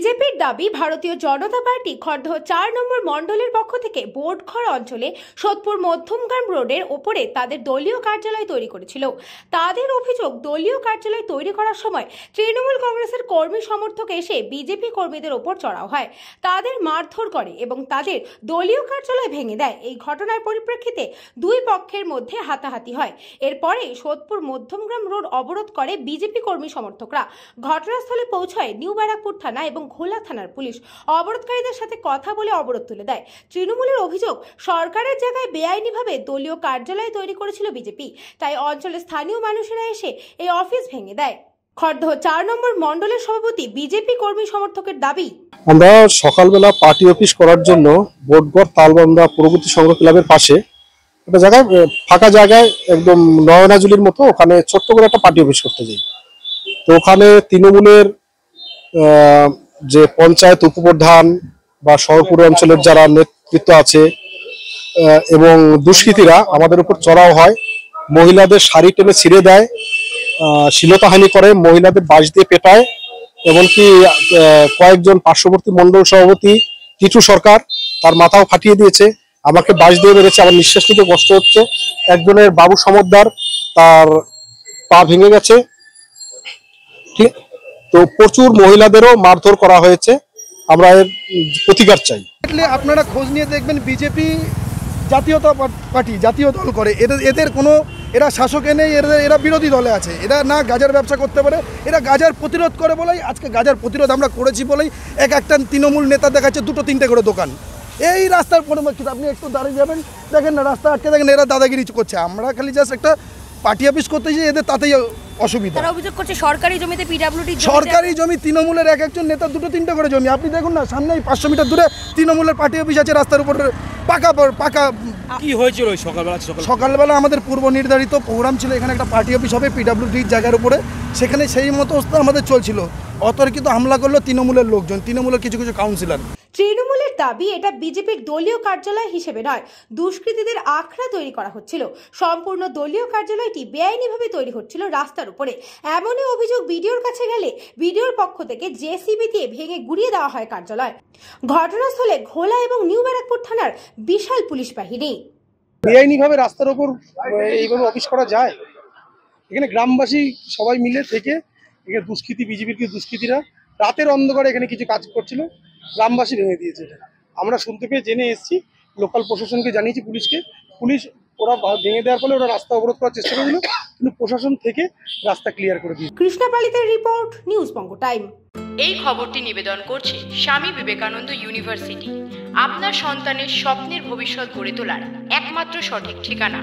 বিজেপির দাবি, ভারতীয় জনতা পার্টি খড়দহ 4 নম্বর মণ্ডলের পক্ষ থেকে বোটঘর অঞ্চলে সোদপুর মধ্যমগ্রাম রোডের ওপরে তাদের দলীয় কার্যালয় তৈরি করেছিল। তাদের অভিযোগ, দলীয় কার্যালয় তৈরি করার সময় তৃণমূল কংগ্রেসের কর্মী সমর্থক এসে বিজেপি কর্মীদের ওপর চড়াও হয়, তাদের মারধর করে এবং তাদের দলীয় কার্যালয় ভেঙে দেয়। এই ঘটনার পরিপ্রেক্ষিতে দুই পক্ষের মধ্যে হাতাহাতি হয়। এরপরে সোদপুর মধ্যমগ্রাম রোড অবরোধ করে বিজেপি কর্মী সমর্থকরা। ঘটনাস্থলে পৌঁছায় নিউ ব্যারাকপুর থানা এবং ঘোলা থানার পুলিশ। অবরোধকারীদের সাথে কথা বলে অবরোধ তুলে দেয়। তৃণমূলের অভিযোগ, সরকারের জায়গায় বেআইনিভাবে দলীয় কার্যালয় তৈরি করেছিল বিজেপি, তাই অঞ্চলের স্থানীয় মানুষেরা এসে এই অফিস ভেঙে দেয়। খড়দহ 4 নম্বর মণ্ডলের সভাপতি বিজেপি কর্মী সমর্থকের দাবি, আমরা সকালবেলা পার্টি অফিস করার জন্য বোটগড় তালবান্ধা প্রগতি সংঘ ক্লাবের পাশে একটা জায়গায়, ফাঁকা জায়গায় একদম নয়নাজুলির মতো, ওখানে ছোট্ট করে একটা পার্টি অফিস করতে যাই। তো ওখানে তৃণমূলের যে পঞ্চায়েত উপপ্রধান বা শহরপুর অঞ্চলের যারা নেতৃত্ব আছে এবং দুষ্কৃতীরা আমাদের উপর চড়াও হয়, মহিলাদের শাড়ি টেনে ছিঁড়ে দেয়, শ্লীলতাহানি করে, মহিলাদের বাঁশ দিয়ে পেটায়। এমনকি কয়েকজন পার্শ্ববর্তী মণ্ডল সভাপতি টিটু সরকার, তার মাথাও ফাটিয়ে দিয়েছে, আমাকে বাঁশ দিয়ে মেরেছে, আমার নিঃশ্বাস নিতে কষ্ট হচ্ছে। একজনের বাবু সমদ্দার, তার পা ভেঙে গেছে। ঠিক, তো প্রচুর মহিলাদেরও মারধর করা হয়েছে। আমরা এর প্রতিকার চাই। আপনারা খোঁজ নিয়ে দেখবেন, বিজেপি জাতীয়তা পার্টি জাতীয় দল করে, এদের কোনো, এরা শাসকে নেই, এরা বিরোধী দলে আছে। এরা না গাজার ব্যবসা করতে পারে, এরা গাজার প্রতিরোধ করে বলেই আজকে গাজার প্রতিরোধ আমরা করেছি বলেই একটা তৃণমূল নেতা দেখাচ্ছে 2-3টে করে দোকান এই রাস্তার পরিপ্রেক্ষিতে। আপনি একটু দাঁড়িয়ে যাবেন, দেখেন না রাস্তা আটকে, দেখেন এরা দাদাগিরি করছে। আমরা খালি জাস্ট একটা পার্টি অফিস করতে চাই, এদের তাতেই অসুবিধা। তারা অভিযোগ করছে সরকারি জমিতে পিডব্লিউডি, সরকারি জমি তৃণমূলের একজন নেতা 2-3টে করে জমি। আপনি দেখুন না, সামনেই 500 মিটার দূরে তৃণমূলের পার্টি অফিস আছে, রাস্তার উপরে পাকা। কি হয়েছিল ওই সকালবেলা আমাদের পূর্ব নির্ধারিত প্রোগ্রাম ছিল, এখানে একটা পার্টি অফিস হবে পিডব্লিউডির জায়গার উপরে, সেখানে সেই মতো আমাদের চলছিল। অতর্কিত হামলা করলো তৃণমূলের লোকজন, তৃণমূলের কিছু কাউন্সিলর। তৃণমূলের দাবি, এটা বিজেপির দলীয় কার্যালয় হিসেবে নয়, দুষ্কৃতীদের আখড়া তৈরি করা হচ্ছিল। সম্পূর্ণ দলীয় কার্যালয়টি বেআইনিভাবে তৈরি হচ্ছিল রাস্তার উপরে। এমনই অভিযোগ বিডিওর কাছে গেলে বিডিওর পক্ষ থেকে জেসিবি দিয়ে ভেঙে গুড়িয়ে দেওয়া হয় কার্যালয়। ঘটনাস্থলে ঘোলা এবং নিউ ব্যারাকপুর থানার বিশাল পুলিশ বাহিনী। বেআইনিভাবে রাস্তার উপর এইভাবে অফিস করা যায়? এখানে গ্রামবাসী সবাই মিলে থেকে, এখানে দুষ্কৃতী, বিজেপির কিছু দুষ্কৃতীরা রাতের অন্ধকারে এখানে কিছু কাজ করছিল, গ্রামবাসী ভেঙে দিয়েছে। আমরা শুনতে পেয়ে জেনে এসেছি, লোকাল প্রশাসনকে জানিয়েছি, পুলিশ ওরা ভেঙে দেওয়ার ফলে ওরা রাস্তা অবরোধ করার চেষ্টা করেছিল, কিন্তু প্রশাসন থেকে রাস্তা ক্লিয়ার করে দিয়েছে। কৃষ্ণাপালিতের রিপোর্ট, নিউজ বঙ্গ টাইম। এই খবরটি নিবেদন করছে স্বামী বিবেকানন্দ ইউনিভার্সিটি, আপনার সন্তানের স্বপ্নের ভবিষ্যৎ গড়ে তোলার একমাত্র সঠিক ঠিকানা।